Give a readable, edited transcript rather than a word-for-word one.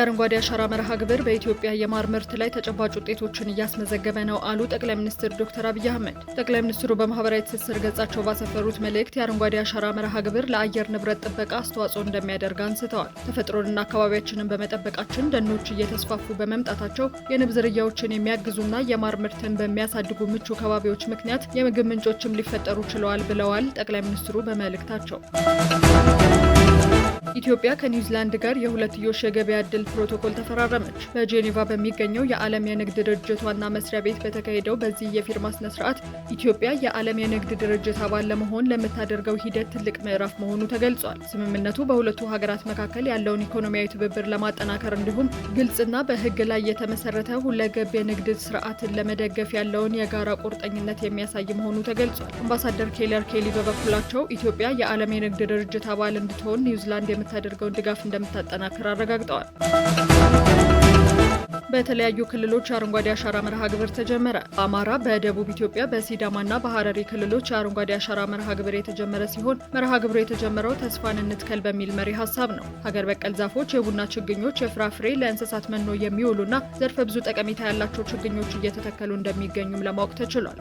የአረንጓዴ አሻራ መርሃ ግብር በኢትዮጵያ የማር ምርት ላይ ተጨባጭ ውጤቶችን እያስመዘገበ ነው አሉ ጠቅላይ ሚኒስትር ዶክተር አብይ አህመድ። ጠቅላይ ሚኒስትሩ በማህበራዊ ትስስር ገጻቸው ባሰፈሩት መልእክት የአረንጓዴ አሻራ መርሃ ግብር ለአየር ንብረት ጥበቃ አስተዋጽኦ እንደሚያደርግ አንስተዋል። ተፈጥሮንና አካባቢያችንን በመጠበቃችን ደኖች እየተስፋፉ በመምጣታቸው የንብ ዝርያዎችን የሚያግዙና የማር ምርትን በሚያሳድጉ ምቹ ከባቢዎች ምክንያት የምግብ ምንጮችም ሊፈጠሩ ችለዋል ብለዋል ጠቅላይ ሚኒስትሩ በመልእክታቸው። ኢትዮጵያ ከኒውዚላንድ ጋር የሁለትዮሽ የገበያ ዕድል ፕሮቶኮል ተፈራረመች። በጄኔቫ በሚገኘው የዓለም የንግድ ድርጅት ዋና መስሪያ ቤት በተካሄደው በዚህ የፊርማ ስነ ስርዓት ኢትዮጵያ የዓለም የንግድ ድርጅት አባል ለመሆን ለምታደርገው ሂደት ትልቅ ምዕራፍ መሆኑ ተገልጿል። ስምምነቱ በሁለቱ ሀገራት መካከል ያለውን ኢኮኖሚያዊ ትብብር ለማጠናከር እንዲሁም ግልጽና በሕግ ላይ የተመሰረተ ሁለገብ የንግድ ስርዓትን ለመደገፍ ያለውን የጋራ ቁርጠኝነት የሚያሳይ መሆኑ ተገልጿል። አምባሳደር ኬለር ኬሊ በበኩላቸው ኢትዮጵያ የዓለም የንግድ ድርጅት አባል እንድትሆን ኒውዚላንድ የምታደርገውን ድጋፍ እንደምታጠናክር አረጋግጠዋል። በተለያዩ ክልሎች የአረንጓዴ አሻራ መርሃ ግብር ተጀመረ። በአማራ፣ በደቡብ ኢትዮጵያ፣ በሲዳማና በሐረሪ ክልሎች የአረንጓዴ አሻራ መርሃ ግብር የተጀመረ ሲሆን መርሃ ግብሩ የተጀመረው ተስፋን እንትከል በሚል መሪ ሀሳብ ነው። ሀገር በቀል ዛፎች፣ የቡና ችግኞች፣ የፍራፍሬ ለእንስሳት መኖ የሚውሉና ዘርፈ ብዙ ጠቀሜታ ያላቸው ችግኞች እየተተከሉ እንደሚገኙም ለማወቅ ተችሏል።